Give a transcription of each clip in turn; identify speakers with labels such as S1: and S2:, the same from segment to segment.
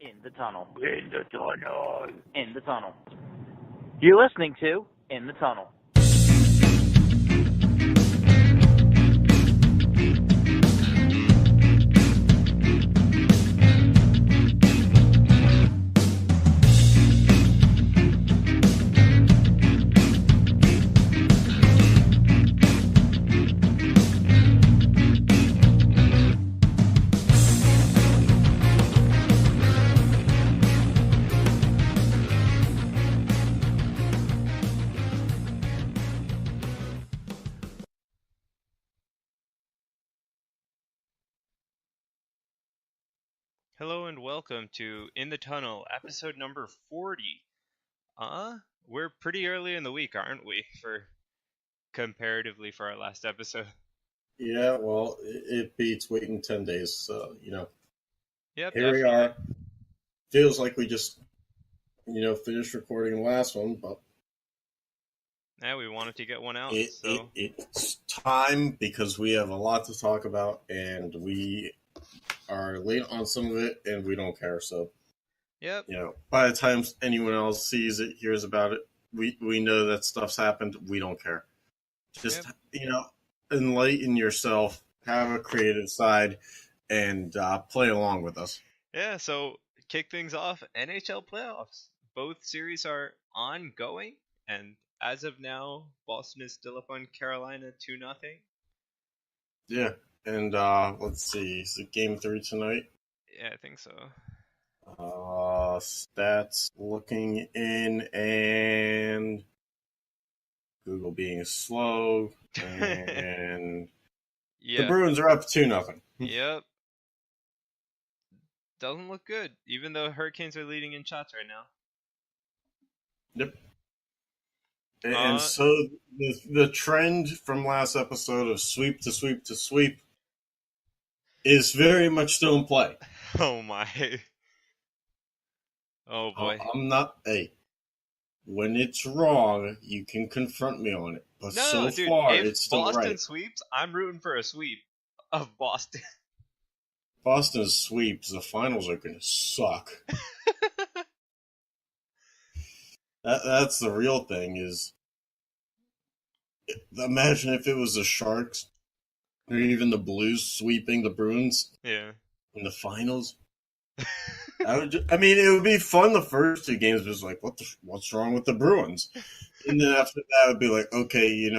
S1: In the tunnel.
S2: In the tunnel.
S1: In the tunnel. You're listening to In the Tunnel.
S3: Hello and welcome to In the Tunnel, episode number 40. We're pretty early in the week, aren't we, comparatively for our last episode?
S2: Yeah, well, it beats waiting 10 days, so,
S3: Yep,
S2: here
S3: definitely.
S2: we are. Feels like we just, finished recording the last one, but
S3: Yeah, we wanted to get one out,
S2: it's time because we have a lot to talk about, and we are late on some of it, and we don't care, so,
S3: Yep.
S2: By the time anyone else sees it, hears about it, we know that stuff's happened, we don't care. Just, enlighten yourself, have a creative side, and play along with us.
S3: Yeah, so kick things off, NHL playoffs. Both series are ongoing, and as of now, Boston is still up on Carolina 2-0.
S2: Yeah, and let's see, is it game 3 tonight?
S3: Yeah, I think so.
S2: Stats looking in, and Google being slow, and
S3: Yeah.
S2: the Bruins are up 2-0.
S3: Yep. Doesn't look good, even though Hurricanes are leading in shots right now.
S2: Yep. And so the trend from last episode of sweep to sweep to sweep is very much still in play.
S3: Oh my. Oh boy.
S2: I'm not. Hey, when it's wrong, you can confront me on it. But
S3: No, dude,
S2: far,
S3: if
S2: it's still
S3: Boston
S2: right.
S3: sweeps, I'm rooting for a sweep of Boston.
S2: Boston sweeps, the finals are going to suck. That's the real thing. Is imagine if it was the Sharks or even the Blues sweeping the Bruins.
S3: Yeah.
S2: In the finals. It would be fun the first 2 games. Just like, what's wrong with the Bruins? And then after that, it would be like, okay,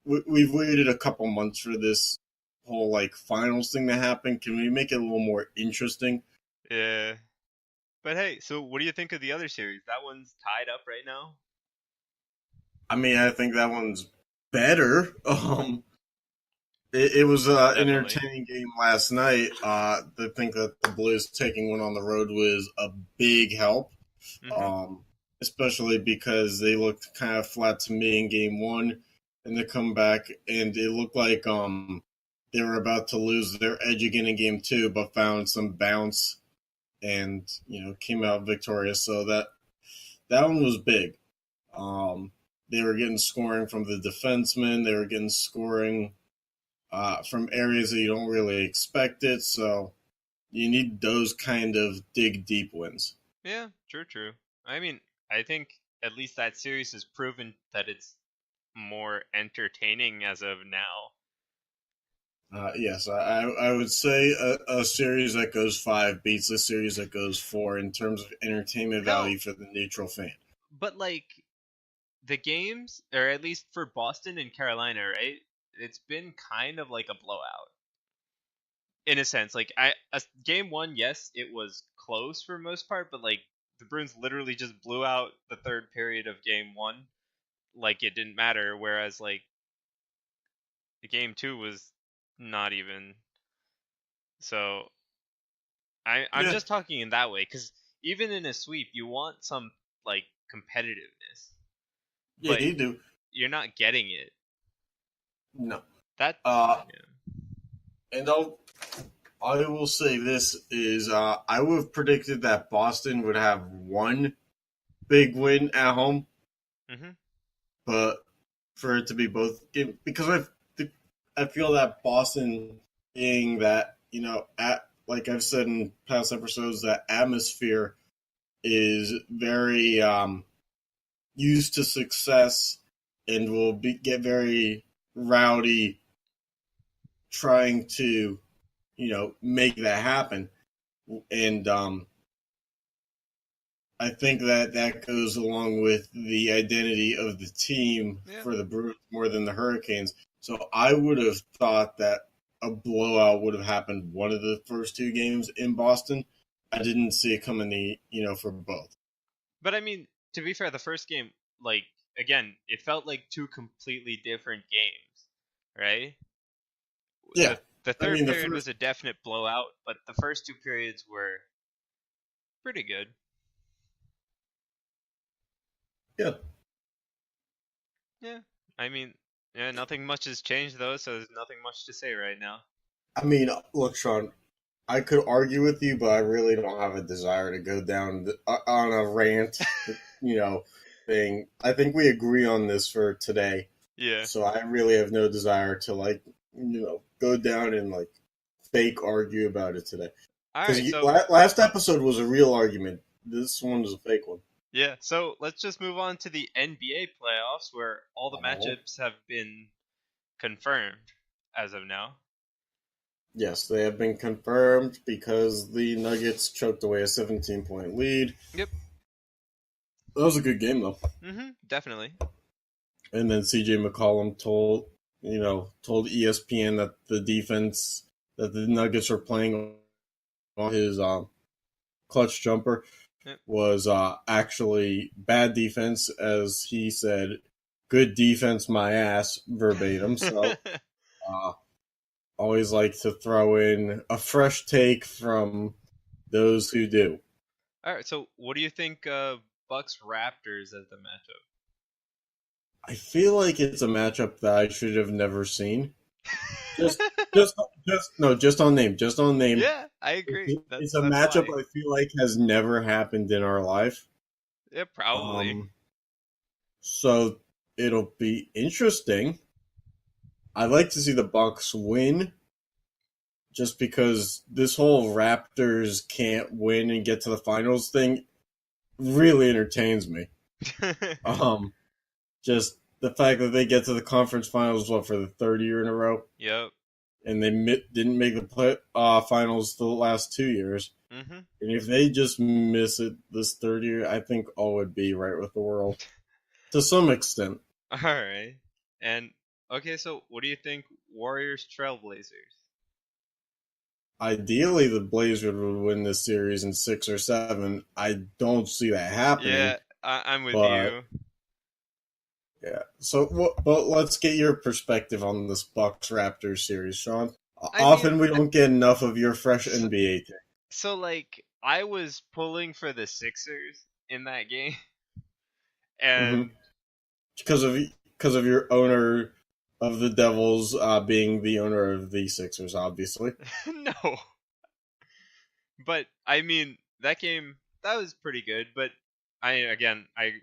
S2: we've waited a couple months for this whole finals thing to happen. Can we make it a little more interesting?
S3: Yeah. But hey, so what do you think of the other series? That one's tied up right now.
S2: I think that one's better. It was an entertaining game last night. I think that the Blues taking one on the road was a big help, especially because they looked kind of flat to me in game 1, and they come back and it looked like they were about to lose their edge again in game 2, but found some bounce and came out victorious. So that one was big. They were getting scoring from the defensemen. They were getting scoring from areas that you don't really expect it, so you need those kind of dig deep wins.
S3: Yeah, true. I think at least that series has proven that it's more entertaining as of now.
S2: Yes, I would say a series that goes 5 beats a series that goes 4 in terms of entertainment value for the neutral fan.
S3: But the games, or at least for Boston and Carolina, right? It's been kind of like a blowout. In a sense, game 1, yes, it was close for most part, but the Bruins literally just blew out the third period of game 1, it didn't matter. Whereas the game 2 was not even. So I'm just talking in that way, because even in a sweep, you want some competitiveness.
S2: Yeah, you do.
S3: You're not getting it.
S2: No.
S3: That.
S2: And I will say this is I would have predicted that Boston would have one big win at home, but for it to be both, because I feel that Boston being that at like I've said in past episodes, that atmosphere is very used to success and will get very rowdy trying to, make that happen. And I think that goes along with the identity of the team for the Bruins more than the Hurricanes. So I would have thought that a blowout would have happened one of the first two games in Boston. I didn't see it coming, for both.
S3: But I mean, to be fair, the first game, like, again, it felt like two completely different games, right?
S2: Yeah.
S3: The third period was a definite blowout, but the first two periods were pretty good.
S2: Yeah.
S3: Yeah. I mean, nothing much has changed, though, so there's nothing much to say right now.
S2: I mean, look, Sean, I could argue with you, but I really don't have a desire to go down on a rant, thing. I think we agree on this for today.
S3: Yeah.
S2: So I really have no desire to, go down and, fake argue about it today. Because last episode was a real argument. This one was a fake one.
S3: Yeah, so let's just move on to the NBA playoffs, where all the matchups have been confirmed as of now.
S2: Yes, they have been confirmed because the Nuggets choked away a 17-point lead.
S3: Yep.
S2: That was a good game, though.
S3: Mm-hmm, definitely.
S2: And then CJ McCollum told ESPN that the defense that the Nuggets were playing on his clutch jumper was actually bad defense, as he said, good defense, my ass, verbatim. So always like to throw in a fresh take from those who do.
S3: All right, so what do you think Bucks Raptors as the matchup?
S2: I feel like it's a matchup that I should have never seen. Just on name.
S3: Yeah, I agree.
S2: It's a matchup I feel like has never happened in our life.
S3: Yeah, probably.
S2: So it'll be interesting. I'd like to see the Bucks win, just because this whole Raptors can't win and get to the finals thing really entertains me. Just the fact that they get to the conference finals, for the third year in a row?
S3: Yep.
S2: And they didn't make the finals the last 2 years.
S3: Mm-hmm.
S2: And if they just miss it this third year, I think all would be right with the world. To some extent.
S3: All right. And, okay, so what do you think Warriors Trailblazers?
S2: Ideally, the Blazers would win this series in 6 or 7. I don't see that happening.
S3: Yeah, I'm with you.
S2: Yeah. So, but let's get your perspective on this Bucks Raptors series, Sean. Often we don't get enough of your fresh NBA take.
S3: So, I was pulling for the Sixers in that game, and
S2: because of your owner of the Devils being the owner of the Sixers, obviously.
S3: No. But I mean, that game, that was pretty good, but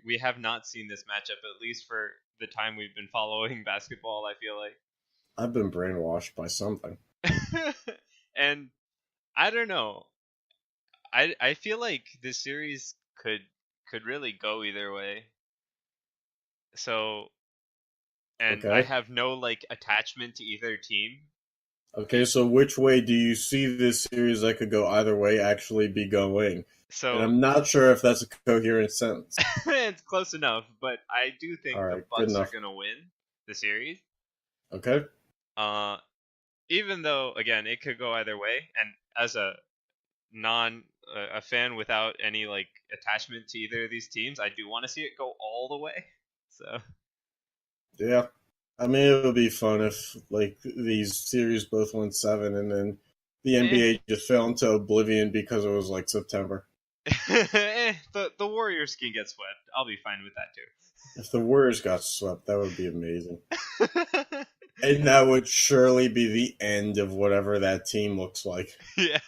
S3: we have not seen this matchup, at least for the time we've been following basketball, I feel like.
S2: I've been brainwashed by something.
S3: And I don't know. I feel like this series could really go either way. So, and I have no attachment to either team.
S2: Okay, so which way do you see this series that could go either way actually be going?
S3: So,
S2: and I'm not sure if that's a coherent sentence.
S3: It's close enough, but I do think the Bucks are going to win the series.
S2: Okay.
S3: Even though, again, it could go either way, and as a fan without any attachment to either of these teams, I do want to see it go all the way. So.
S2: Yeah. I mean, it would be fun if these series both went 7 and then the NBA just fell into oblivion because it was September.
S3: The Warriors can get swept. I'll be fine with that too.
S2: If the Warriors got swept, that would be amazing. And that would surely be the end of whatever that team looks like.
S3: Yeah.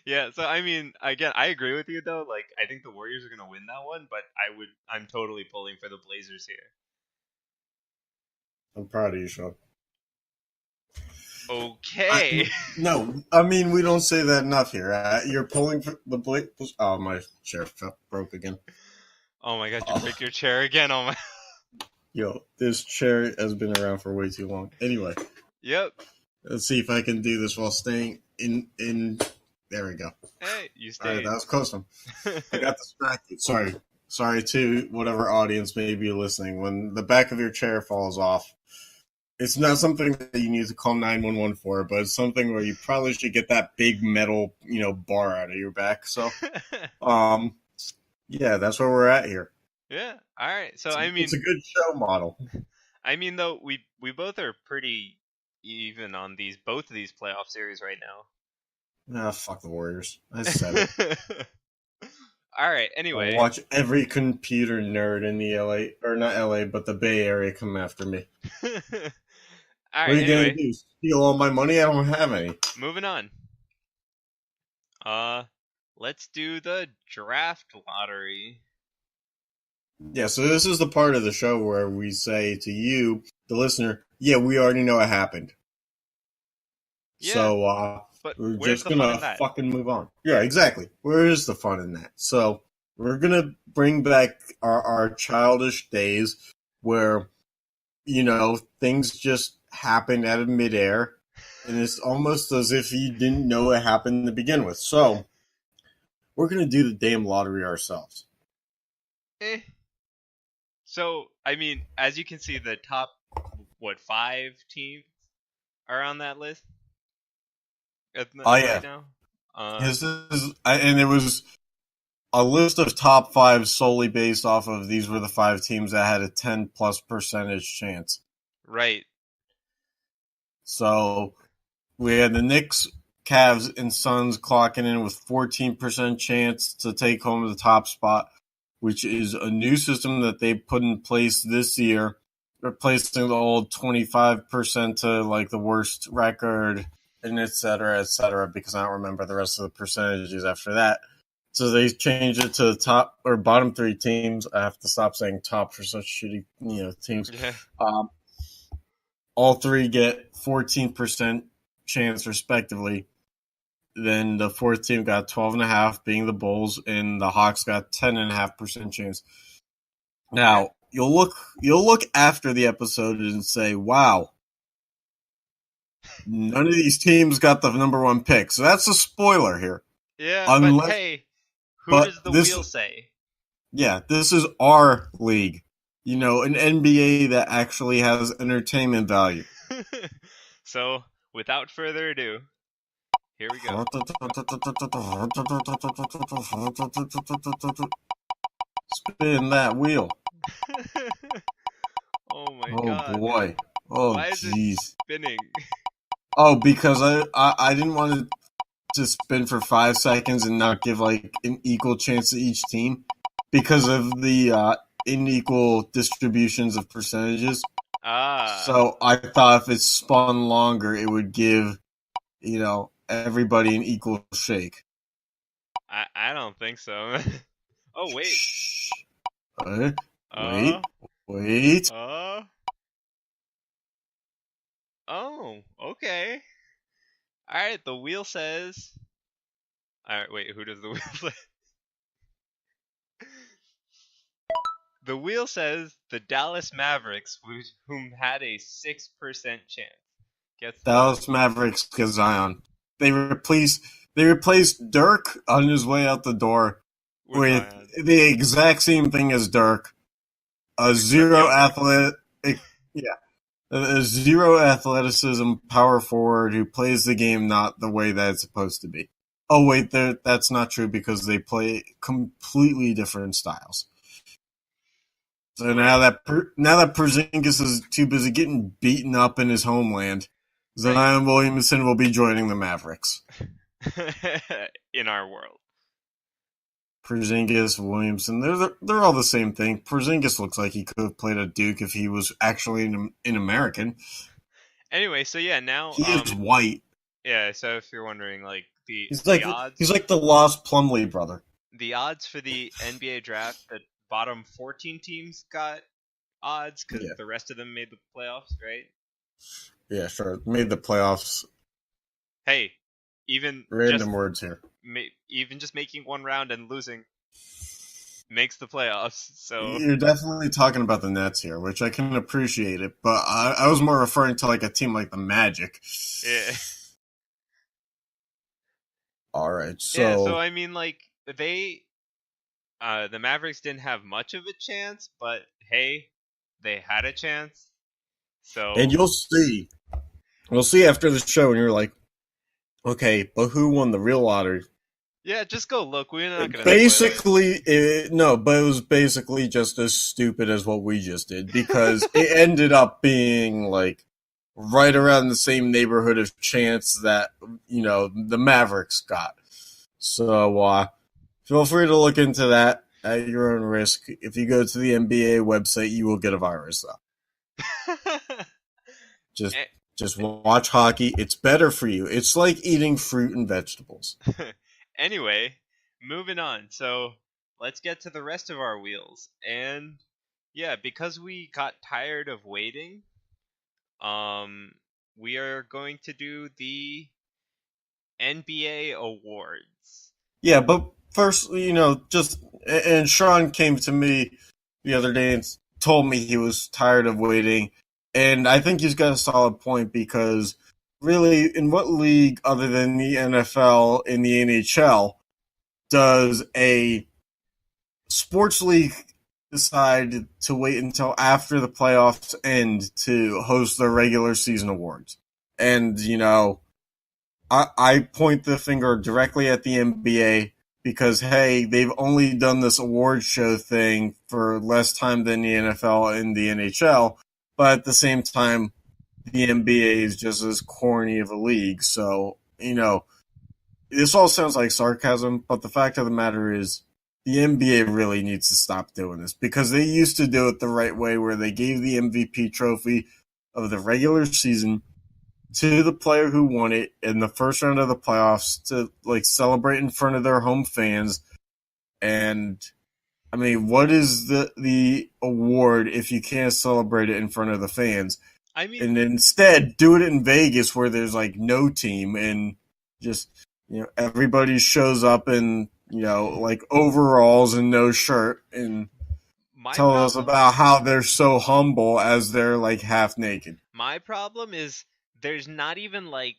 S3: Yeah, so I mean, again, I agree with you though. I think the Warriors are going to win that one, but I'm totally pulling for the Blazers here.
S2: I'm proud of you, Sean.
S3: Okay.
S2: No, I mean we don't say that enough here. You're pulling for the blade. Oh, my chair broke again.
S3: Oh my god, you break your chair again? Oh my.
S2: Yo, this chair has been around for way too long. Anyway,
S3: Yep.
S2: let's see if I can do this while staying in. There we go.
S3: Hey, you
S2: All right,
S3: stayed.
S2: that was close one. I got distracted. Sorry to whatever audience may be listening. When the back of your chair falls off, it's not something that you need to call 911 for, but it's something where you probably should get that big metal, bar out of your back. So, yeah, that's where we're at here.
S3: Yeah. All right. So
S2: It's a good show model.
S3: I mean, though we both are pretty even on both of these playoff series right now.
S2: Ah, fuck the Warriors. I said it.
S3: All right. Anyway,
S2: I'll watch every computer nerd in the LA, or not LA, but the Bay Area come after me.
S3: all right.
S2: What are you
S3: Anyway,
S2: gonna do? Steal all my money? I don't have any.
S3: moving on. Let's do the draft lottery.
S2: Yeah, so this is the part of the show where we say to you, the listener, yeah, we already know it happened.
S3: Yeah,
S2: So
S3: but
S2: we're
S3: where's
S2: just
S3: the fun
S2: gonna
S3: in that?
S2: fucking move on. Yeah, exactly. Where is the fun in that? So we're gonna bring back our childish days where, things just happen out of midair, and it's almost as if you didn't know it happened to begin with. So we're gonna do the damn lottery ourselves.
S3: Eh. So, I mean, as you can see, the top 5 teams are on that list right now.
S2: And it was a list of top 5 solely based off of these were the 5 teams that had a 10+% chance.
S3: Right.
S2: So we had the Knicks, Cavs, and Suns clocking in with 14% chance to take home the top spot, which is a new system that they put in place this year, replacing the old 25% to like the worst record, and et cetera, because I don't remember the rest of the percentages after that. So they changed it to the top or bottom 3 teams. I have to stop saying top for such shitty, teams.
S3: Yeah.
S2: All 3 get 14% chance respectively. Then the 4th team got 12.5, being the Bulls, and the Hawks got 10.5% chance. Now you'll look after the episode and say, "Wow, none of these teams got the number 1 pick." So that's a spoiler here.
S3: Yeah, but hey, who does the wheel say?
S2: Yeah, this is our league. An NBA that actually has entertainment value.
S3: So, without further ado, here we go.
S2: Spin that wheel.
S3: Oh my god.
S2: Oh boy. Oh
S3: why is
S2: jeez.
S3: it spinning?
S2: Oh, because I didn't want it to spin for 5 seconds and not give like an equal chance to each team because of the unequal distributions of percentages. So I thought if it spun longer, it would give, everybody an equal shake.
S3: I don't think so. Oh wait.
S2: Shh. Wait.
S3: Oh, okay. All right, the wheel says. All right, wait. Who does the wheel say? The wheel says the Dallas Mavericks, whom had a 6% chance.
S2: Dallas Mavericks get Zion. They replaced Dirk on his way out the door with the exact same thing as Dirk. A zero athleticism power forward who plays the game not the way that it's supposed to be. Oh wait, that's not true because they play completely different styles. So now that Porzingis is too busy getting beaten up in his homeland, Zion Williamson will be joining the Mavericks.
S3: In our world.
S2: Porzingis, Williamson, they're all the same thing. Porzingis looks like he could have played at Duke if he was actually an American.
S3: Anyway, so yeah, now
S2: he is white.
S3: Yeah, so if you're wondering, like
S2: he's
S3: odds,
S2: he's like the lost Plumlee brother.
S3: The odds for the NBA draft, the bottom 14 teams got odds because the rest of them made the playoffs, right?
S2: Yeah, sure. Made the playoffs.
S3: Hey, even
S2: Random words here.
S3: even just making one round and losing makes the playoffs. So
S2: You're definitely talking about the Nets here, which I can appreciate it, but I was more referring to like a team like the Magic.
S3: yeah,
S2: All right,
S3: yeah. So
S2: so
S3: I mean, like the Mavericks didn't have much of a chance, but hey, they had a chance.
S2: and
S3: So
S2: you'll see, we'll see after the show, and you're like, okay, but who won the real lottery?
S3: yeah, just go look. We're not gonna spoil it.
S2: Basically, no, but it was basically just as stupid as what we just did because it ended up being like right around the same neighborhood of chance that the Mavericks got. So feel free to look into that at your own risk. If you go to the NBA website, you will get a virus though. Just
S3: Eh,
S2: just watch hockey. It's better for you. It's like eating fruit and vegetables.
S3: anyway, moving on. So let's get to the rest of our wheels. And yeah, because we got tired of waiting, um, we are going to do the NBA awards.
S2: Yeah, but first, just and Sean came to me the other day and told me he was tired of waiting, and I think he's got a solid point because really, in what league other than the NFL in the NHL does a sports league decide to wait until after the playoffs end to host their regular season awards? And I point the finger directly at the NBA because, hey, they've only done this award show thing for less time than the NFL and the NHL, but at the same time, the NBA is just as corny of a league. So, this all sounds like sarcasm, but the fact of the matter is the NBA really needs to stop doing this because they used to do it the right way where they gave the MVP trophy of the regular season to the player who won it in the first round of the playoffs to like celebrate in front of their home fans. And I mean, what is the award if you can't celebrate it in front of the fans?
S3: I mean,
S2: And instead do it in Vegas where there's like no team and just everybody shows up in like overalls and no shirt and
S3: my
S2: tell us
S3: problem
S2: about how they're so humble as they're like half naked.
S3: my problem is there's not even like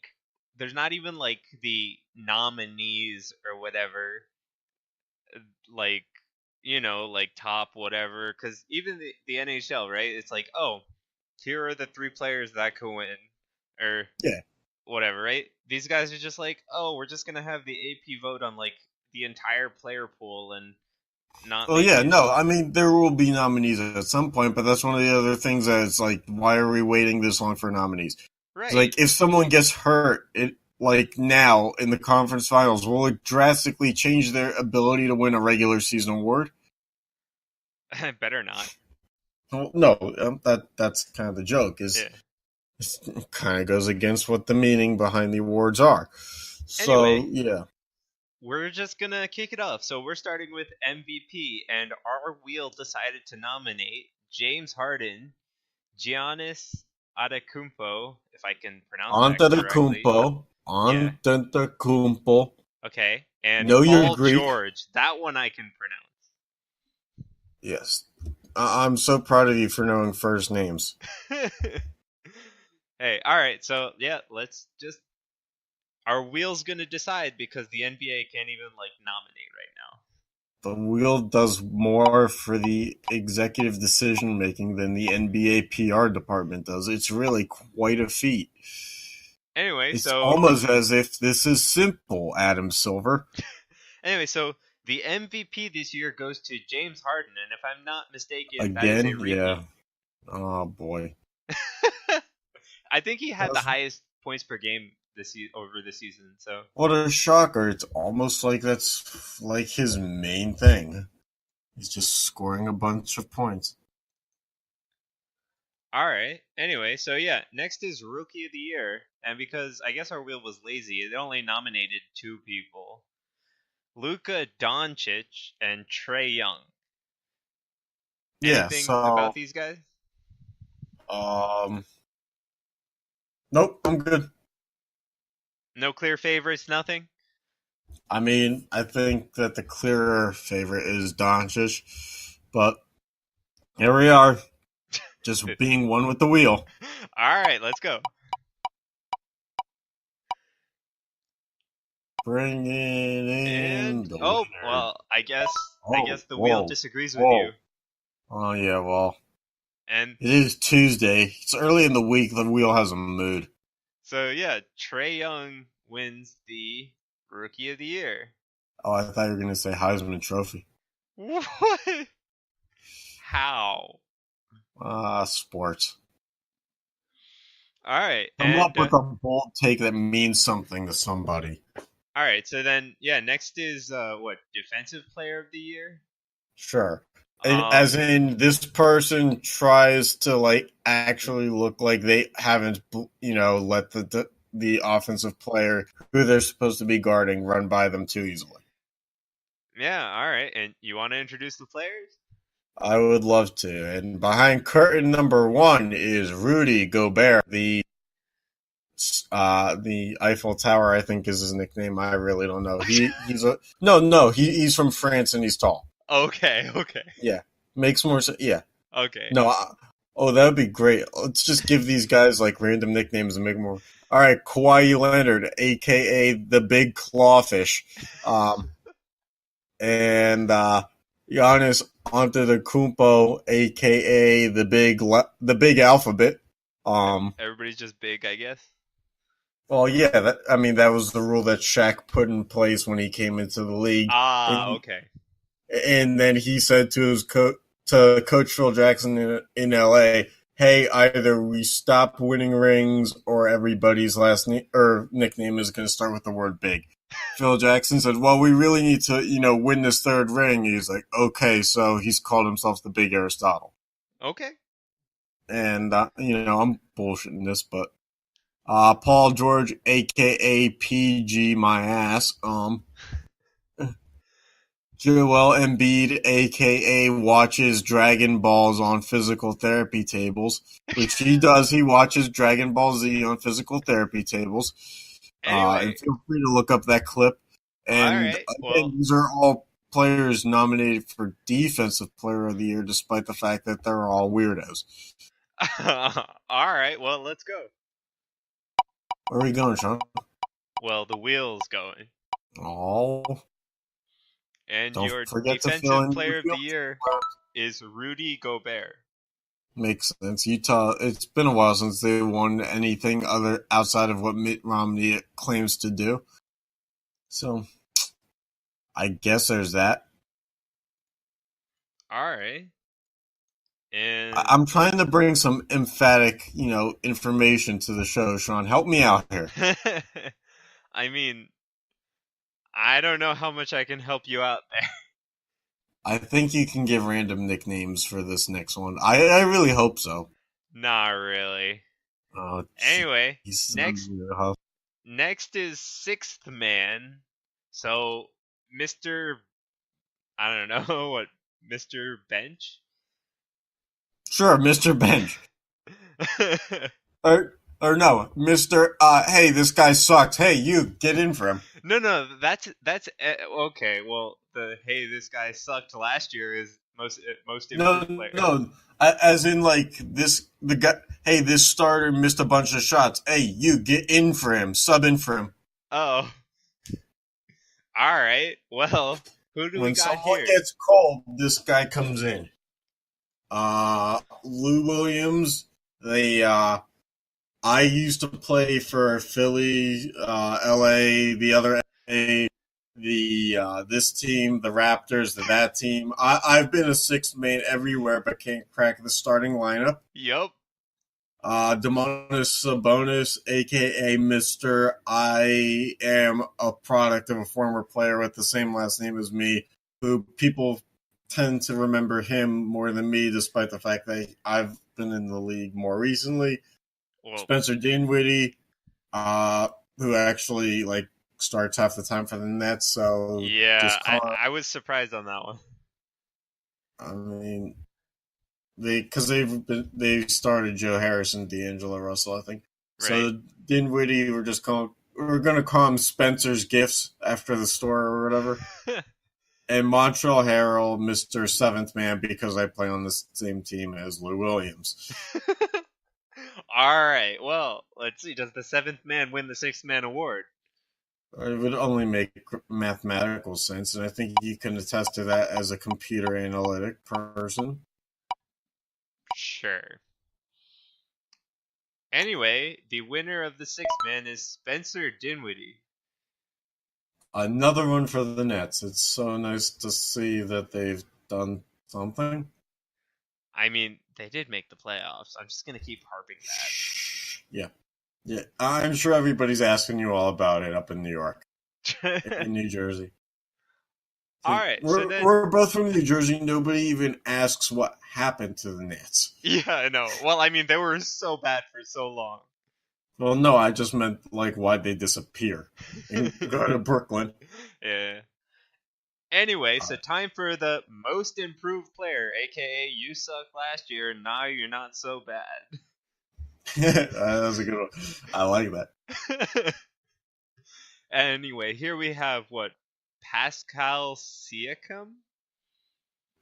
S3: the nominees or whatever, like like top whatever, because even the NHL, right, it's like, oh, here are the three players that could win or
S2: Yeah.
S3: whatever, right? These guys are just like, oh, we're just gonna have the AP vote on like the entire player pool and not
S2: Well,
S3: make
S2: yeah,
S3: it
S2: no, I mean there will be nominees at some point, but that's one of the other things that it's like, why are we waiting this long for nominees? It's
S3: right.
S2: like if someone gets hurt, it like now in the conference finals, will it drastically change their ability to win a regular season award?
S3: Better not.
S2: Well, no, that's kind of the joke. Is
S3: Yeah.
S2: it kind of goes against what the meaning behind the awards are. So
S3: Anyway,
S2: yeah,
S3: we're just gonna kick it off. So we're starting with MVP, and our wheel decided to nominate James Harden, Giannis Adetokounmpo, if I can pronounce that correctly.
S2: Antetokounmpo,
S3: Yeah.
S2: Antetokounmpo.
S3: Okay. And
S2: Know your
S3: Paul
S2: Greek.
S3: George. That one I can
S2: Yes, I'm so proud of you for knowing first names.
S3: pronounce. Hey, all right. So yeah, let's just our wheel's gonna decide because the NBA can't even like nominate right now.
S2: The wheel does more for the executive decision making than the NBA PR department does. It's really quite a feat.
S3: Anyway,
S2: It's
S3: so
S2: almost as if this is simple, Adam Silver.
S3: Anyway, so the MVP this year goes to James Harden, and if I'm not mistaken, that is a
S2: Again, yeah.
S3: repeat.
S2: Oh boy.
S3: I think he had the
S2: That's,
S3: highest points per game over the season. So,
S2: what a shocker. It's almost like that's like his main thing. He's just scoring a bunch of points.
S3: all right. Anyway, so yeah, next is Rookie of the Year, and because I guess our wheel was lazy, it only nominated two people: Luka Doncic and Trey Young.
S2: Yeah,
S3: Anything about
S2: so
S3: these guys?
S2: um Nope, I'm good.
S3: No clear favorites, nothing?
S2: I mean, I think that the clearer favorite is Doncic, but here we are, just being one with the wheel.
S3: All right, let's go.
S2: Bringing in
S3: And
S2: the
S3: oh,
S2: winner.
S3: well, I guess
S2: Oh,
S3: the wheel
S2: whoa,
S3: disagrees with
S2: whoa.
S3: you.
S2: Oh yeah, well,
S3: And
S2: it is Tuesday. It's early in the week. The wheel has a mood.
S3: so yeah, Trae Young wins the Rookie of the Year.
S2: Oh, I thought you were gonna say Heisman Trophy.
S3: What? How?
S2: Sports.
S3: All right,
S2: Come
S3: and
S2: up with a bold take that means something to somebody.
S3: all right. So then, yeah, next is what Defensive Player of the Year.
S2: Sure.
S3: Um,
S2: As in, this person tries to like actually look like they haven't, let the offensive player who they're supposed to be guarding run by them too easily.
S3: yeah, all right. And you want to introduce the players?
S2: I would love to. And behind curtain number one is Rudy Gobert, the Eiffel Tower. I think is his nickname. I really don't know. He's a no. He's from France and he's tall.
S3: Okay, okay,
S2: Yeah, makes more sense. Yeah.
S3: okay.
S2: No, oh, that would be great. Let's just give these guys like random nicknames and make more. All right, Kawhi Leonard, aka the Big Clawfish, and Giannis Antetokounmpo, aka the Big Alphabet.
S3: Everybody's just big, I guess.
S2: Well, yeah, I mean that was the rule that Shaq put in place when he came into the league,
S3: Ah,
S2: and,
S3: okay.
S2: and then he said to his to Coach Phil Jackson in L.A., "Hey, either we stop winning rings, or everybody's last nickname is going to start with the word big." Phil Jackson said, "Well, we really need to, win this third ring." He's like, "Okay," so he's called himself the Big Aristotle.
S3: Okay.
S2: And I'm bullshitting this, but Paul George, aka PG, my ass. Joel Embiid, aka watches Dragon Balls on physical therapy tables, which he does. He watches Dragon Ball Z on physical therapy tables.
S3: Anyway,
S2: And feel free to look up that clip.
S3: all
S2: And
S3: right.
S2: again,
S3: Well,
S2: these are all players nominated for Defensive Player of the Year, despite the fact that they're all weirdos.
S3: all right. Well, let's go.
S2: Where are we going, Sean?
S3: Well, the wheel's going.
S2: Oh,
S3: And
S2: don't
S3: your
S2: forget to fill
S3: Defensive
S2: in your
S3: Player of the
S2: field.
S3: Year is Rudy Gobert.
S2: Makes sense. Utah. It's been a while since they won anything other outside of what Mitt Romney claims to do. So, I guess there's that.
S3: All right. And
S2: I'm trying to bring some emphatic, information to the show. Sean, help me out here.
S3: I mean, I don't know how much I can help you out there.
S2: I think you can give random nicknames for this next one. I really hope so.
S3: Not really.
S2: Oh,
S3: Anyway,
S2: jeez.
S3: next is Sixth Man. So, Mr. I don't know what Mr. Bench.
S2: Sure, Mr. Bench. Or no, Mr. Hey, this guy sucks. Hey, you get in for him.
S3: No, that's okay. Well, the hey, this guy sucked last year is most
S2: No,
S3: improved player.
S2: no. As in, like the guy. Hey, this starter missed a bunch of shots. Hey, you get in for him. Sub in for him.
S3: Oh, all right. Well, who do we
S2: When
S3: got
S2: someone
S3: here?
S2: gets cold, this guy comes in. Lou Williams. I used to play for Philly, LA, the other LA, this team, the Raptors, that team. I've been a sixth man everywhere, but can't crack the starting lineup.
S3: Yup.
S2: Demonis Sabonis, aka Mister. I am a product of a former player with the same last name as me, who people tend to remember him more than me, despite the fact that I've been in the league more recently.
S3: Well,
S2: Spencer Dinwiddie, who actually like starts half the time for the Nets. So
S3: yeah,
S2: just call
S3: I was surprised on that one.
S2: I mean, they've started Joe Harris and D'Angelo Russell, I think. So Dinwiddie, we're gonna call him Spencer's Gifts after the store or whatever. And Montreal Herald, Mr. Seventh Man, because I play on the same team as Lou Williams.
S3: All right. Well, let's see. Does the seventh man win the sixth man award?
S2: It would only make mathematical sense, and I think you can attest to that as a computer analytic person.
S3: Sure. Anyway, the winner of the sixth man is Spencer Dinwiddie.
S2: Another one for the Nets. It's so nice to see that they've done something.
S3: I mean, they did make the playoffs. I'm just going to keep harping that.
S2: Yeah. I'm sure everybody's asking you all about it up in New York, in New Jersey.
S3: All right.
S2: We're both from New Jersey. Nobody even asks what happened to the Nets.
S3: Yeah, I know. Well, I mean, they were so bad for so long.
S2: Well, no, I just meant, why'd they disappear and go to Brooklyn?
S3: Yeah. Anyway, so time for the most improved player, a.k.a. you sucked last year, and now you're not so bad.
S2: That was a good one. I like that.
S3: Anyway, here we have, Pascal Siakam?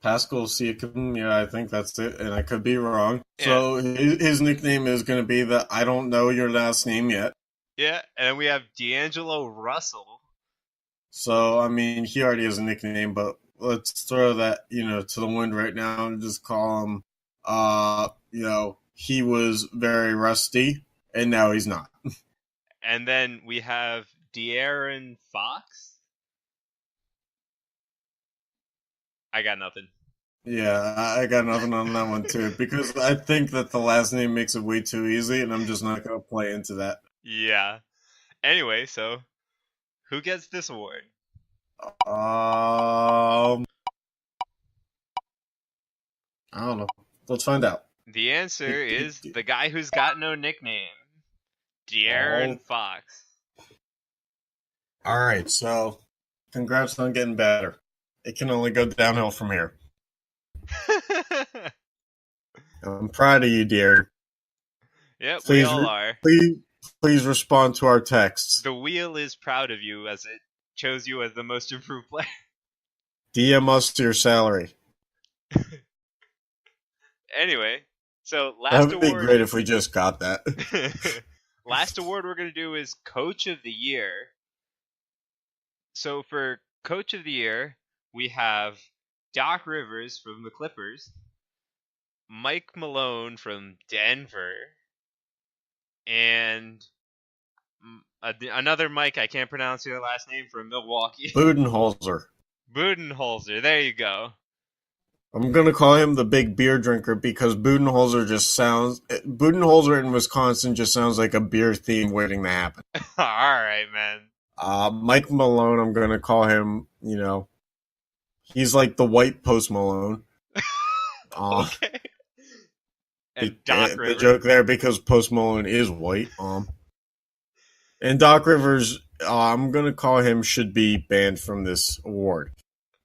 S2: Pascal Siakam, yeah, I think that's it, and I could be wrong.
S3: Yeah.
S2: So his nickname is going to be the I don't know your last name yet.
S3: Yeah, and then we have D'Angelo Russell.
S2: So, I mean, he already has a nickname, but let's throw that, to the wind right now and just call him, he was very rusty, and now he's not.
S3: And then we have De'Aaron Fox. I got nothing.
S2: Yeah, I got nothing on that one, too, because I think that the last name makes it way too easy, and I'm just not going to play into that.
S3: Yeah. Anyway, so who gets this award?
S2: I don't know. Let's find out.
S3: The answer is the guy who's got no nickname, De'Aaron Fox.
S2: All right, so congrats on getting better. It can only go downhill from here. I'm proud of you, dear.
S3: Yep, we all are.
S2: Please respond to our texts.
S3: The wheel is proud of you as it chose you as the most improved player.
S2: DM us your salary.
S3: Anyway, so last
S2: award... That would
S3: award...
S2: be great if we just got that.
S3: Last award we're going to do is Coach of the Year. So for Coach of the Year, we have Doc Rivers from the Clippers, Mike Malone from Denver, and another Mike, I can't pronounce your last name, from Milwaukee.
S2: Budenholzer.
S3: There you go.
S2: I'm going to call him the big beer drinker because Budenholzer in Wisconsin just sounds like a beer theme waiting to happen.
S3: All right, man.
S2: Mike Malone, I'm going to call him, he's like the white Post Malone.
S3: Okay. And Doc Rivers.
S2: The joke there, because Post Malone is white. And Doc Rivers, I'm going to call him should be banned from this award.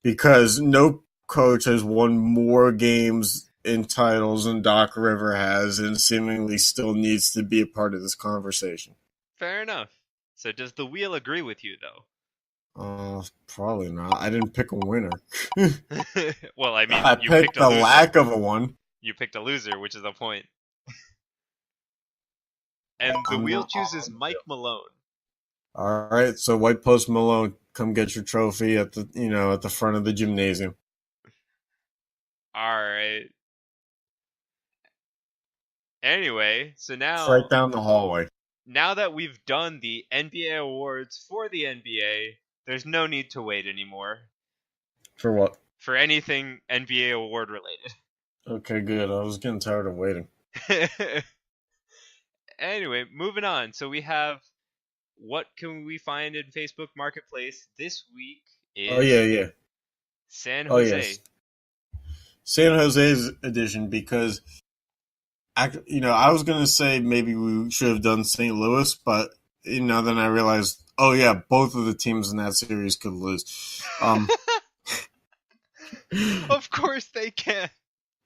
S2: Because no coach has won more games in titles than Doc Rivers has and seemingly still needs to be a part of this conversation.
S3: Fair enough. So does the wheel agree with you, though?
S2: Probably not. I didn't pick a winner.
S3: Well, I mean,
S2: I picked the lack of a one.
S3: You picked a loser, which is the point. And the wheel chooses Mike Malone.
S2: All right, so White Post Malone, come get your trophy at the front of the gymnasium.
S3: All right. Anyway, so now
S2: it's right down the hallway.
S3: Now that we've done the NBA awards for the NBA, there's no need to wait anymore.
S2: For what?
S3: For anything NBA award related.
S2: Okay, good. I was getting tired of waiting.
S3: Anyway, moving on. So we have what can we find in Facebook Marketplace this week is San Jose.
S2: Yes. San Jose's edition, because I was going to say maybe we should have done St. Louis, but then I realized, both of the teams in that series could lose.
S3: Of course they can.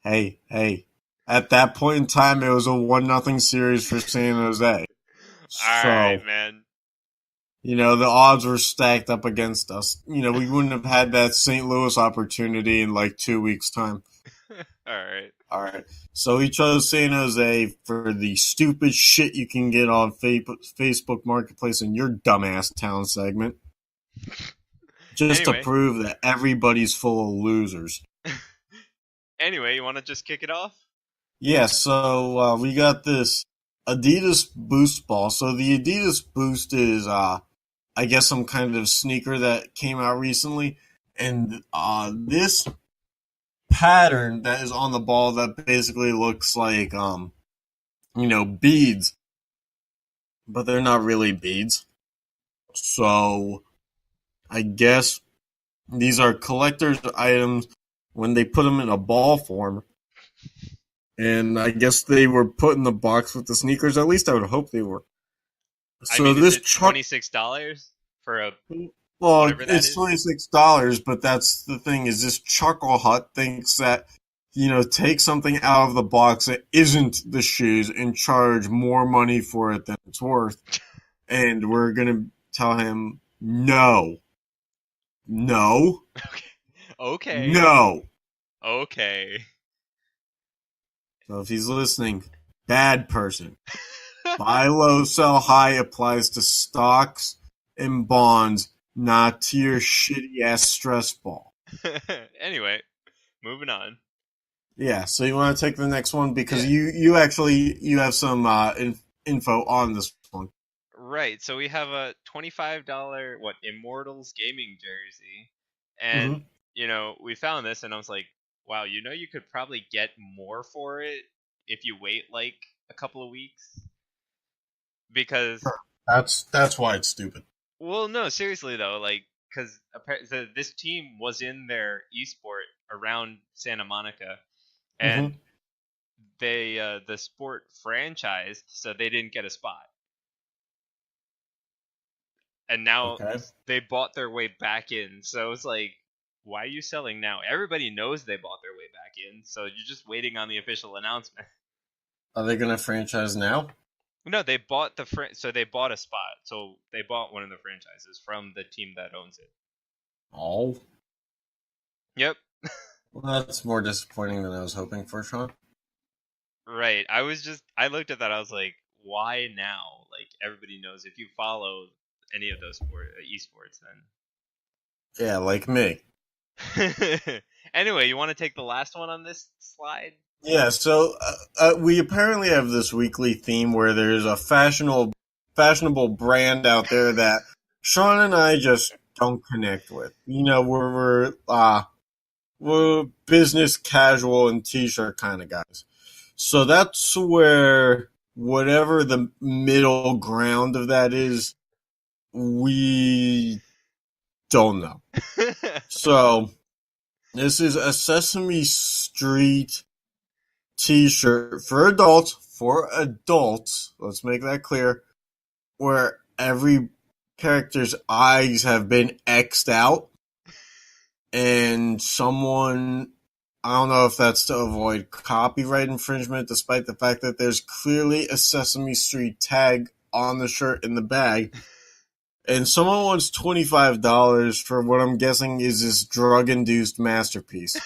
S2: Hey. At that point in time, it was a 1-0 series for San Jose. So,
S3: man.
S2: The odds were stacked up against us. We wouldn't have had that St. Louis opportunity in like 2 weeks' time.
S3: Alright.
S2: All right. So we chose San Jose for the stupid shit you can get on Facebook Marketplace in your dumbass town segment. Just to
S3: Anyway.
S2: prove that everybody's full of losers.
S3: Anyway, you want to just kick it off?
S2: Yeah, so we got this Adidas Boost ball. So the Adidas Boost is, I guess, some kind of sneaker that came out recently. And this pattern that is on the ball that basically looks like, beads. But they're not really beads. So I guess these are collector's items when they put them in a ball form. And I guess they were put in the box with the sneakers. At least I would hope they were.
S3: I
S2: So
S3: mean,
S2: this
S3: is it $26 for a whatever that
S2: it's
S3: is?
S2: $26, but that's the thing is this Chuckle Hut thinks that take something out of the box that isn't the shoes and charge more money for it than it's worth. And we're gonna tell him no.
S3: Okay.
S2: No.
S3: Okay.
S2: So if he's listening, bad person. Buy low, sell high applies to stocks and bonds, not to your shitty ass stress ball.
S3: Anyway, moving on.
S2: Yeah, so you want to take the next one because you have some info on this one.
S3: Right, so we have a $25 Immortals gaming jersey. And we found this and I was like, wow, you could probably get more for it if you wait like a couple of weeks. Because
S2: that's why it's stupid.
S3: Well, no, seriously though, because this team was in their esport around Santa Monica, and they the sport franchised, so they didn't get a spot, and now they bought their way back in. So it's like, why are you selling now? Everybody knows they bought their way back in, so you're just waiting on the official announcement.
S2: Are they going to franchise now?
S3: No, they bought so they bought a spot. So they bought one of the franchises from the team that owns it.
S2: Oh.
S3: Yep.
S2: Well, that's more disappointing than I was hoping for, Sean.
S3: Right. I looked at that, I was like, why now? Like, everybody knows if you follow any of those esports, then.
S2: Yeah, like me.
S3: Anyway, you want to take the last one on this slide?
S2: Yeah, so we apparently have this weekly theme where there's a fashionable brand out there that Sean and I just don't connect with. We're business casual and t-shirt kind of guys. So that's where whatever the middle ground of that is, we don't know. So this is a Sesame Street t-shirt for adults, let's make that clear, where every character's eyes have been X'd out, and someone, I don't know if that's to avoid copyright infringement, despite the fact that there's clearly a Sesame Street tag on the shirt in the bag, and someone wants $25 for what I'm guessing is this drug-induced masterpiece.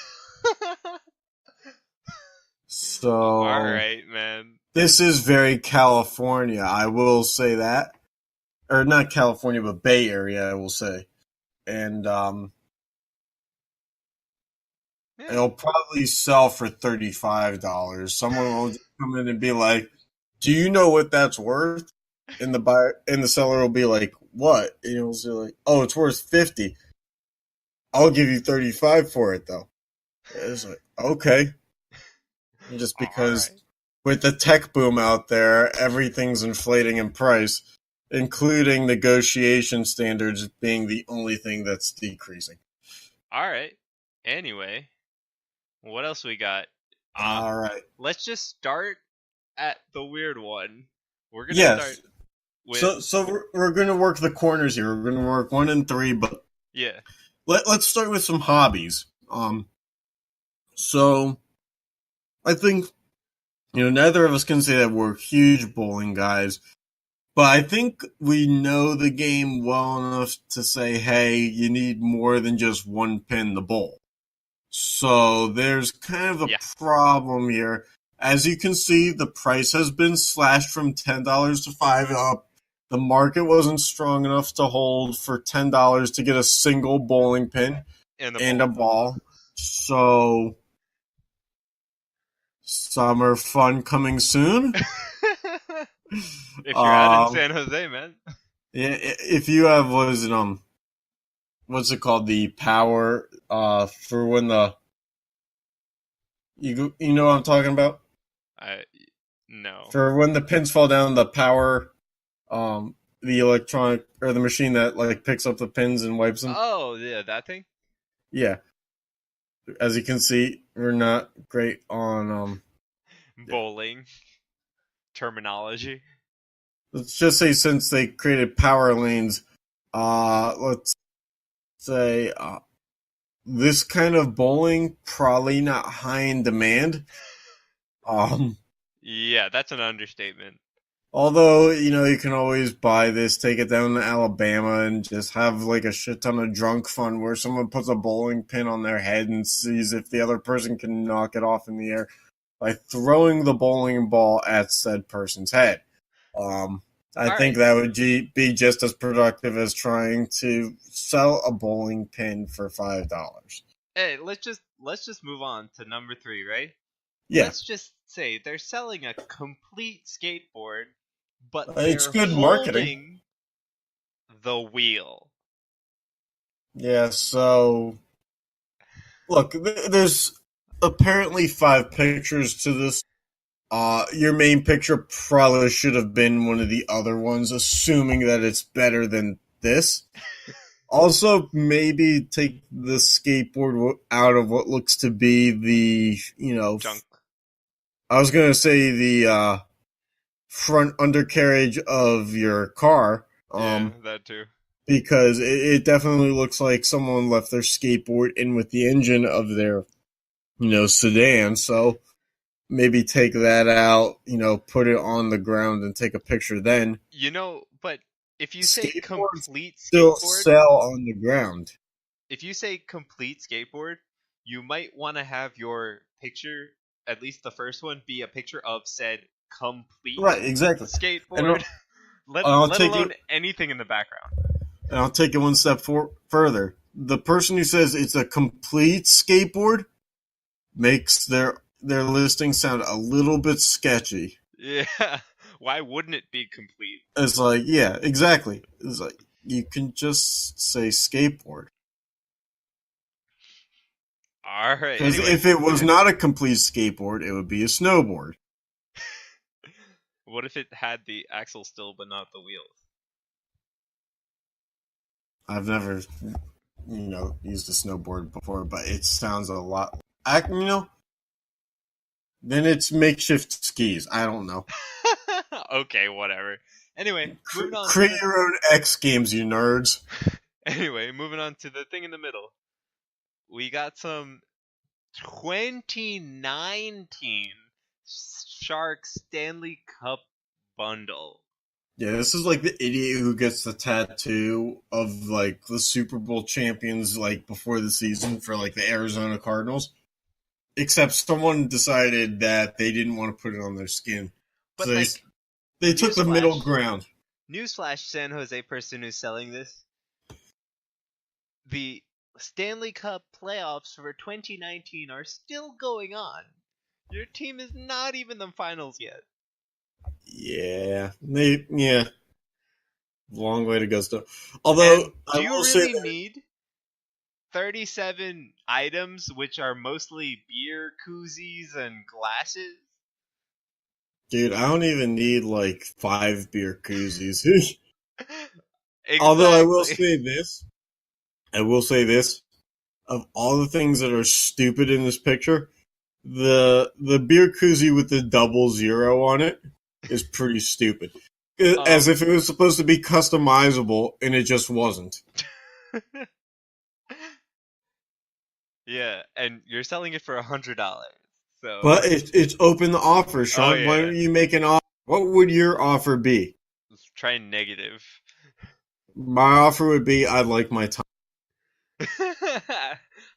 S2: So,
S3: all right, man.
S2: This is very California, I will say that. Or not California, but Bay Area, I will say. And it'll probably sell for $35. Someone will come in and be like, "Do you know what that's worth?" And the seller will be like, "What?" And he'll say like, "Oh, it's worth $50. I'll give you $35 for it, though." And it's like, okay. Just because with the tech boom out there, everything's inflating in price, including negotiation standards being the only thing that's decreasing.
S3: All right. Anyway, what else we got?
S2: All right.
S3: Let's just start at the weird one. We're gonna start with.
S2: So we're gonna work the corners here. We're gonna work 1 and 3, but
S3: yeah.
S2: Let's start with some hobbies. So I think neither of us can say that we're huge bowling guys, But I think we know the game well enough to say, hey, you need more than just one pin to bowl. So there's kind of a problem here. As you can see, the price has been slashed from $10 to $5 up. The market wasn't strong enough to hold for $10 to get a single bowling pin and a ball. So, summer fun coming soon.
S3: If you're out in San Jose, man.
S2: Yeah, if you have, what's it called? The power, for when you know what I'm talking about?
S3: No.
S2: For when the pins fall down, the power, the electronic, or the machine that, like, picks up the pins and wipes them.
S3: Oh, yeah, that thing?
S2: Yeah. As you can see, we're not great on,
S3: bowling terminology.
S2: Let's just say since they created power lanes, let's say, this kind of bowling probably not high in demand.
S3: Yeah, that's an understatement.
S2: Although, you can always buy this, take it down to Alabama, and just have like a shit ton of drunk fun where someone puts a bowling pin on their head and sees if the other person can knock it off in the air by throwing the bowling ball at said person's head. I think that would be just as productive as trying to sell a bowling pin for $5.
S3: Hey, let's just move on to number 3, right?
S2: Yeah.
S3: Let's just say they're selling a complete skateboard, but
S2: it's
S3: they're
S2: good
S3: holding
S2: marketing.
S3: The wheel.
S2: Yeah, so look, there's apparently 5 pictures to this. Your main picture probably should have been one of the other ones, assuming that it's better than this. Also, maybe take the skateboard out of what looks to be the,
S3: junk.
S2: I was going to say the front undercarriage of your car.
S3: Yeah, that too.
S2: Because it definitely looks like someone left their skateboard in with the engine of their, sedan. So maybe take that out, put it on the ground and take a picture then.
S3: But if you say complete
S2: still
S3: skateboard,
S2: sell on the ground.
S3: If you say complete skateboard, you might want to have your picture, at least the first one, be a picture of said complete skateboard. Let alone anything in the background.
S2: And I'll take it one step further. The person who says it's a complete skateboard makes their listing sound a little bit sketchy.
S3: Yeah. Why wouldn't it be complete?
S2: It's like, yeah, exactly. It's like, you can just say skateboard.
S3: All right.
S2: Because if it was not a complete skateboard, it would be a snowboard.
S3: What if it had the axle still, but not the wheels?
S2: I've never, used a snowboard before, but it sounds a lot. Then it's makeshift skis. I don't know.
S3: Okay, whatever. Anyway, moving on.
S2: Create your own X Games, you nerds.
S3: Anyway, moving on to the thing in the middle. We got some 2019 Shark Stanley Cup bundle.
S2: Yeah, this is like the idiot who gets the tattoo of like the Super Bowl champions like before the season for like the Arizona Cardinals. Except someone decided that they didn't want to put it on their skin.
S3: But
S2: so they took the middle ground.
S3: Newsflash, San Jose person who's selling this. The Stanley Cup playoffs for 2019 are still going on. Your team is not even the finals yet.
S2: Yeah. Long way to go still. Although,
S3: do you really need 37 items, which are mostly beer koozies and glasses?
S2: Dude, I don't even need like 5 beer koozies. Exactly. Although I will say this, of all the things that are stupid in this picture, the beer koozie with the 00 on it is pretty stupid. As if it was supposed to be customizable, and it just wasn't.
S3: Yeah, and you're selling it for $100. So,
S2: but it's open to offer, Sean.
S3: Oh, yeah.
S2: Why don't you make an offer? What would your offer be?
S3: Let's try negative.
S2: My offer would be I'd like my time.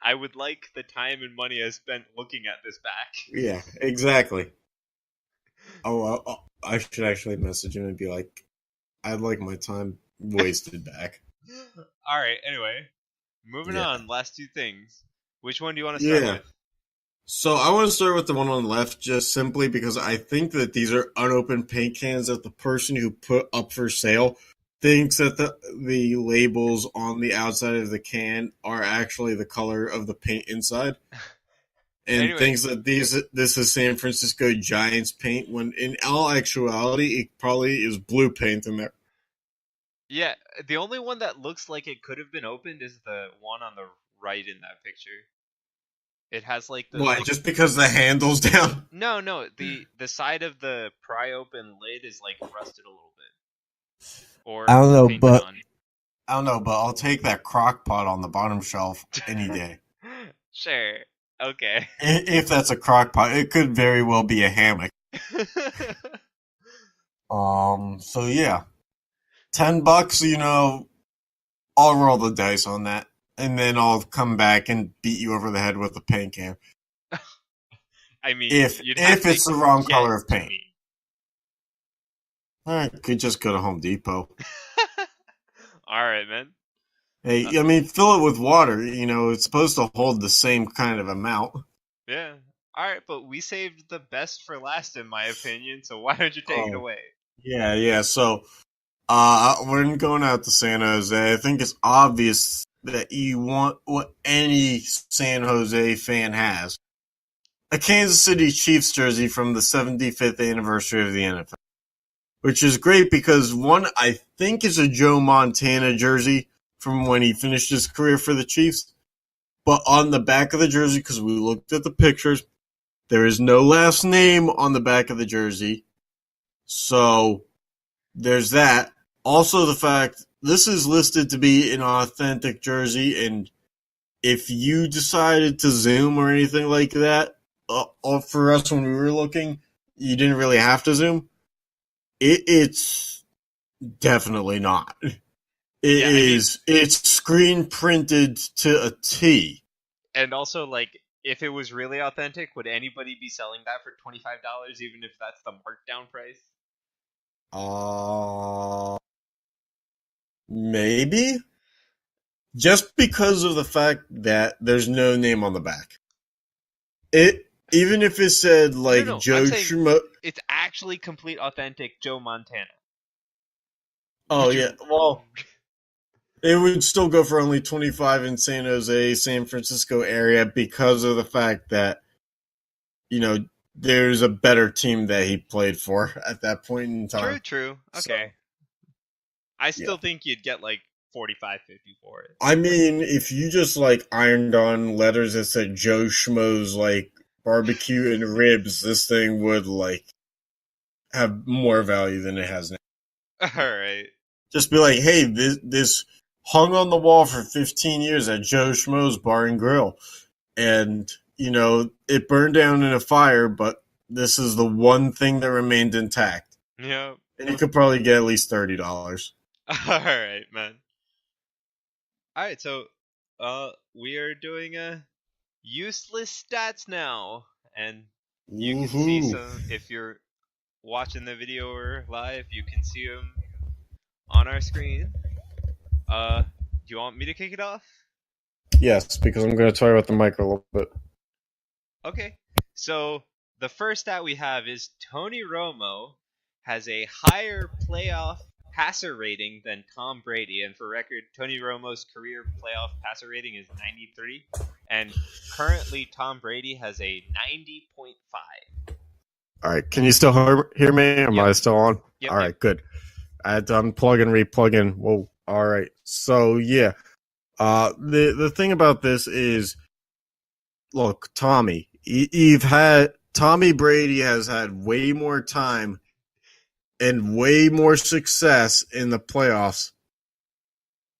S3: I would like the time and money I spent looking at this back.
S2: Yeah, exactly. I should actually message him and be like, I'd like my time wasted back.
S3: Alright, anyway. Moving
S2: Yeah.
S3: on, last two things. Which one do you want to start
S2: Yeah.
S3: with?
S2: So I want to start with the one on the left just simply because I think that these are unopened paint cans that the person who put up for sale thinks that the labels on the outside of the can are actually the color of the paint inside. And
S3: Anyway.
S2: thinks that this is San Francisco Giants paint when in all actuality it probably is blue paint in there.
S3: Yeah, the only one that looks like it could have been opened is the one on the right in that picture. It has like the
S2: Why? Just because the handle's down?
S3: No, the side of the pry open lid is like rusted a little bit. Or
S2: I don't know,
S3: painted
S2: but
S3: on.
S2: I don't know, but I'll take that crock pot on the bottom shelf any day.
S3: Sure. Okay.
S2: If that's a crock pot, it could very well be a hammock. So yeah. $10, I'll roll the dice on that. And then I'll come back and beat you over the head with a paint can.
S3: I mean,
S2: If it's the wrong color of paint. I could just go to Home Depot.
S3: Alright, man.
S2: Hey, I mean, fill it with water. It's supposed to hold the same kind of amount.
S3: Yeah. Alright, but we saved the best for last, in my opinion, so why don't you take it away?
S2: Yeah. So, when going out to San Jose, I think it's obvious that you want what any San Jose fan has. A Kansas City Chiefs jersey from the 75th anniversary of the NFL. Which is great because one, I think, is a Joe Montana jersey from when he finished his career for the Chiefs. But on the back of the jersey, because we looked at the pictures, there is no last name on the back of the jersey. So there's that. Also the fact this is listed to be an authentic jersey, and if you decided to zoom or anything like that, for us when we were looking, you didn't really have to zoom. It's definitely not. It's screen printed to a T.
S3: And also, like, if it was really authentic, would anybody be selling that for $25, even if that's the markdown price?
S2: Maybe. Just because of the fact that there's no name on the back. Even if it said, like,
S3: No,
S2: Joe Schmo...
S3: It's actually complete authentic Joe Montana.
S2: Oh, yeah. Well, it would still go for only $25 in San Jose, San Francisco area because of the fact that, there's a better team that he played for at that point in time.
S3: True. Okay. So, I still think you'd get like $45, $50 for it.
S2: I mean, if you just like ironed on letters that said Joe Schmo's like barbecue and ribs, this thing would like have more value than it has now.
S3: Alright.
S2: Just be like, hey, this hung on the wall for 15 years at Joe Schmo's Bar and Grill. And, it burned down in a fire, but this is the one thing that remained intact.
S3: Yeah.
S2: And you could probably get at least $30.
S3: Alright, man. Alright, so we are doing useless stats now. And you can see some, if you're watching the video or live, you can see them on our screen. Do you want me to kick it off?
S2: Yes, because I'm going to toy with the mic a little bit.
S3: Okay, so the first stat we have is Tony Romo has a higher playoff passer rating than Tom Brady. And for record, Tony Romo's career playoff passer rating is 93. And currently, Tom Brady has a 90.5.
S2: All right, can you still hear me? Am I still on?
S3: Yep,
S2: all right, good. I had to unplug and replug in. Whoa. All right. So, yeah. The thing about this is, look, Tommy Brady has had way more time and way more success in the playoffs.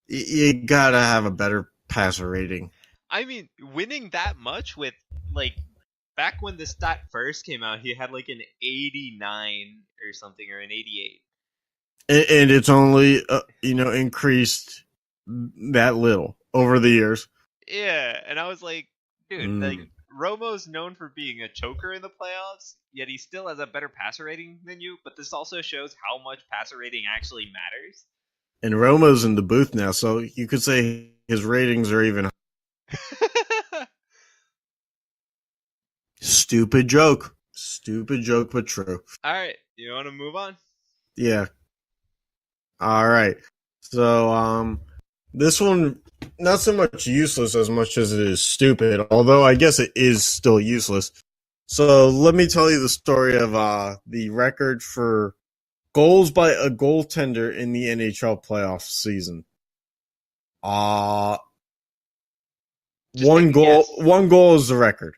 S2: You gotta have a better passer rating.
S3: I mean, winning that much with, like, back when the stat first came out, he had like an 89 or something, or an 88.
S2: And it's only increased that little over the years.
S3: Yeah, and I was like, dude, like Romo's known for being a choker in the playoffs, yet he still has a better passer rating than you. But this also shows how much passer rating actually matters.
S2: And Romo's in the booth now, so you could say his ratings are even. Stupid joke, but true.
S3: All right, you want to move on?
S2: Yeah. All right. So, this one not so much useless as much as it is stupid. Although I guess it is still useless. So let me tell you the story of the record for goals by a goaltender in the NHL playoff season. One goal is the record.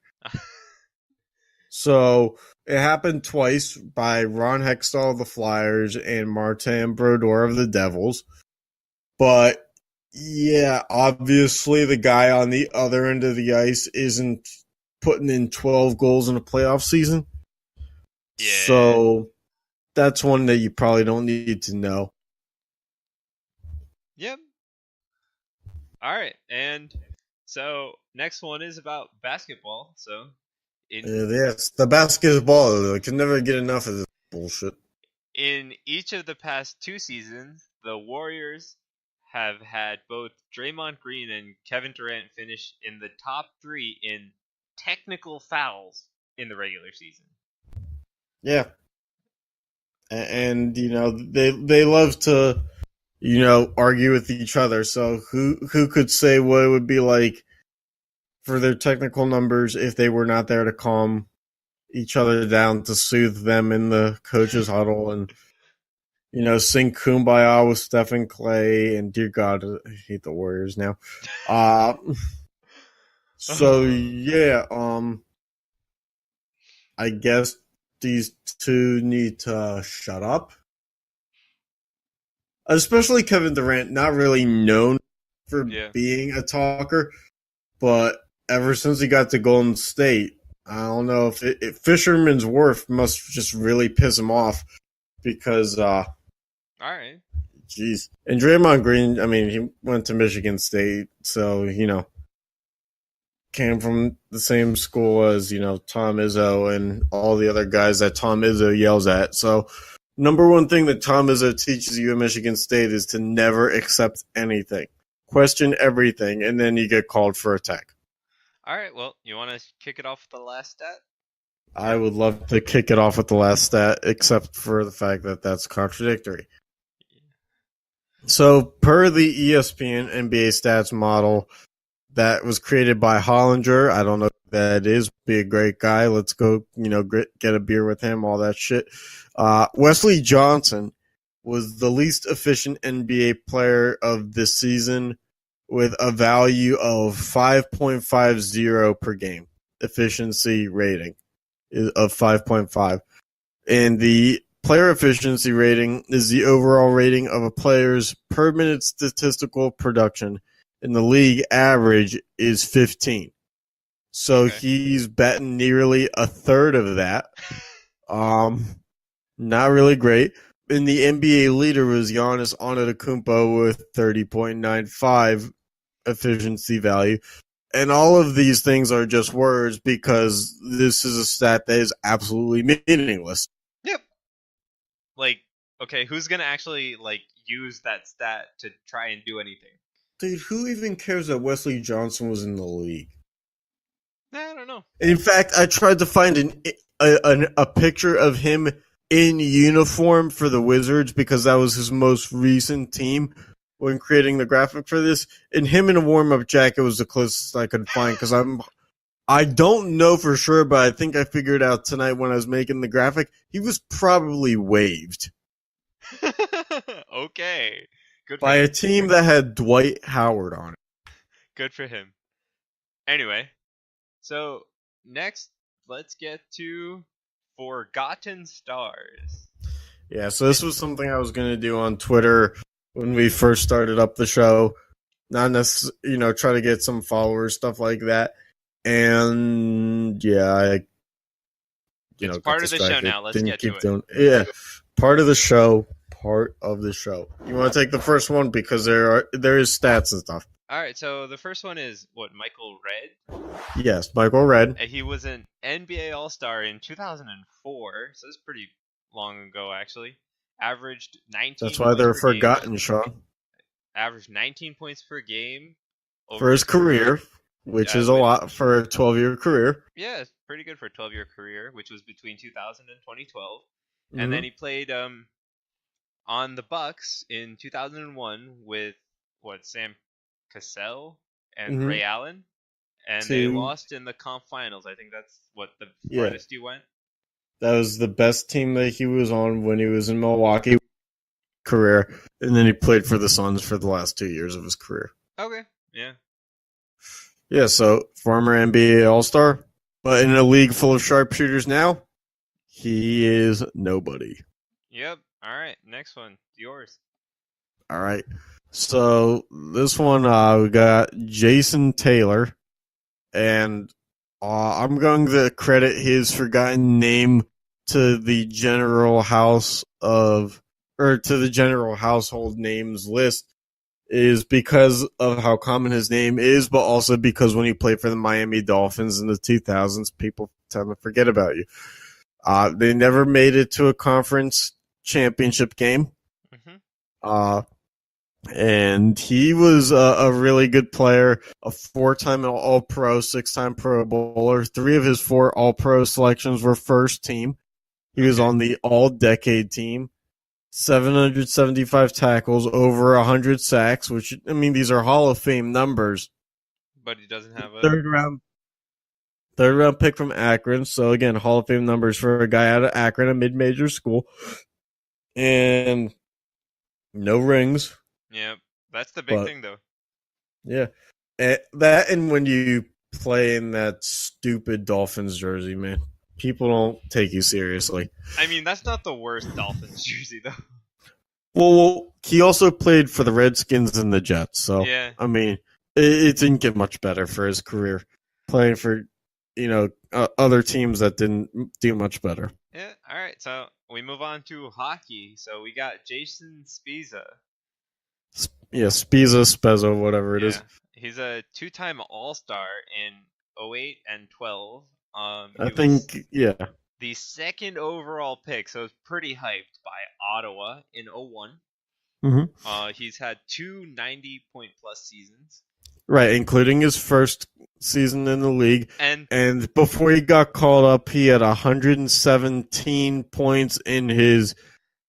S2: So it happened twice by Ron Hextall of the Flyers and Martin Brodeur of the Devils. But yeah, obviously the guy on the other end of the ice isn't putting in 12 goals in a playoff season.
S3: Yeah.
S2: So that's one that you probably don't need to know.
S3: Yep. All right, and so next one is about basketball. So
S2: Yes, the basketball. I can never get enough of this bullshit.
S3: in each of the past 2 seasons, the Warriors have had both Draymond Green and Kevin Durant finish in the top 3 in technical fouls in the regular season.
S2: Yeah. And they love to argue with each other. So who could say what it would be like for their technical numbers if they were not there to calm each other down, to soothe them in the coach's huddle and sing Kumbaya with Stephen Clay, and dear God, I hate the Warriors now. So yeah, I guess these two need to shut up. Especially Kevin Durant, not really known for being a talker, but ever since he got to Golden State, I don't know if Fisherman's Wharf must just really piss him off because,
S3: all right.
S2: Jeez. And Draymond Green, I mean, he went to Michigan State, so, came from the same school as, Tom Izzo and all the other guys that Tom Izzo yells at. So, number one thing that Tom Izzo teaches you at Michigan State is to never accept anything. Question everything, and then you get called for attack.
S3: All right, well, you want to kick it off with the last stat?
S2: I would love to kick it off with the last stat, except for the fact that that's contradictory. So, per the ESPN NBA stats model that was created by Hollinger, I don't know who that is, be a great guy. Let's go, get a beer with him, all that shit. Wesley Johnson was the least efficient NBA player of this season with a value of 5.50 per game. Efficiency rating of 5.5. And the player efficiency rating is the overall rating of a player's per minute statistical production, and the league average is 15. So he's batting nearly a third of that. Not really great. And the NBA leader was Giannis Antetokounmpo with 30.95 efficiency value. And all of these things are just words because this is a stat that is absolutely meaningless.
S3: Yep. Like, okay, who's going to actually, use that stat to try and do anything?
S2: Dude, who even cares that Wesley Johnson was in the league?
S3: I don't know.
S2: In fact, I tried to find a picture of him in uniform for the Wizards because that was his most recent team when creating the graphic for this. And him in a warm-up jacket was the closest I could find because I don't know for sure, but I think I figured out tonight when I was making the graphic, he was probably waived.
S3: Okay. Good
S2: by a team that had Dwight Howard on it.
S3: Good for him. Anyway, so next, let's get to Forgotten Stars.
S2: Yeah, so this was something I was going to do on Twitter when we first started up the show. Not necessarily, try to get some followers, stuff like that. And yeah,
S3: it's part of the show now. Let's get to it.
S2: Yeah, part of the show. part of the show. You want to take the first one because there is stats and stuff.
S3: All right, so the first one is Michael Redd.
S2: Yes, Michael Redd.
S3: He was an NBA All-Star in 2004, so it's pretty long ago actually. Averaged 19.
S2: That's why they're forgotten, Sean.
S3: Averaged 19 points per game
S2: for his career, which is a lot for a 12-year career.
S3: Yeah, it's pretty good for a 12-year career, which was between 2000 and 2012. Mm-hmm. And then he played on the Bucks in 2001 with Sam Cassell and Ray Allen, and they lost in the conf finals. I think that's the farthest you went.
S2: That was the best team that he was on when he was in Milwaukee career, and then he played for the Suns for the last 2 years of his career.
S3: Okay, yeah.
S2: Yeah, so former NBA All-Star, but in a league full of sharpshooters now, he is nobody.
S3: Yep. All right, next one, yours.
S2: All right. So this one, we got Jason Taylor, and I'm going to credit his forgotten name to the general household names list is because of how common his name is, but also because when he played for the Miami Dolphins in the 2000s, people tend to forget about you. They never made it to a conference championship game. Mm-hmm. And he was a really good player, a 4-time All-Pro, 6-time Pro Bowler. 3 of his 4 All-Pro selections were first team. He was on the All-Decade team. 775 tackles, over 100 sacks, which, I mean, these are Hall of Fame numbers.
S3: But he doesn't have a...
S2: Third round pick from Akron. So, again, Hall of Fame numbers for a guy out of Akron, a mid-major school. And no rings.
S3: Yeah, that's the big thing, though.
S2: Yeah. That and when you play in that stupid Dolphins jersey, man. People don't take you seriously.
S3: I mean, that's not the worst Dolphins jersey, though.
S2: Well, he also played for the Redskins and the Jets, so,
S3: yeah.
S2: I mean, it didn't get much better for his career. Playing for, other teams that didn't do much better.
S3: Yeah, all right, so we move on to hockey. So we got Jason Spezza.
S2: Spezza, whatever it is.
S3: He's a 2-time All-Star in 2008 and 12. The second overall pick, so it's pretty hyped by Ottawa in 2001. Mm-hmm. He's had 2 90-point-plus seasons.
S2: Right, including his first season in the league.
S3: And
S2: before he got called up, he had 117 points in his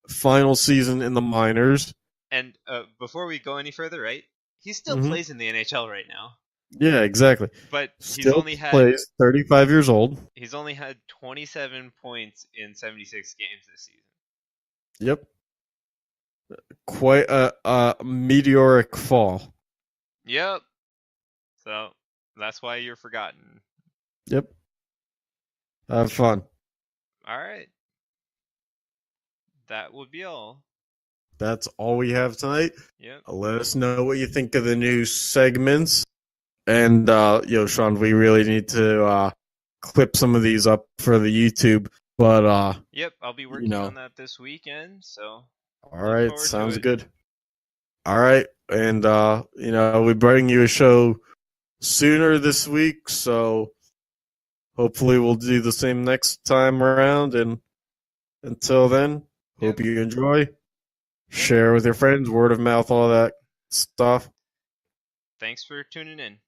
S2: final season in the minors.
S3: And before we go any further, right, he still plays in the NHL right now.
S2: Yeah, exactly.
S3: But
S2: still plays, 35 years old.
S3: He's only had 27 points in 76 games this season.
S2: Yep. Quite a meteoric fall.
S3: Yep. So, that's why you're forgotten.
S2: Yep. Have fun.
S3: All right. That would be all.
S2: That's all we have tonight.
S3: Yep.
S2: Let us know what you think of the new segments. And, Sean, we really need to clip some of these up for the YouTube. But,
S3: yep, I'll be working on that this weekend, so.
S2: All right, sounds good. All right, and, we bring you a show sooner this week, so hopefully we'll do the same next time around. And until then, hope you enjoy. Share with your friends, word of mouth, all that stuff.
S3: Thanks for tuning in.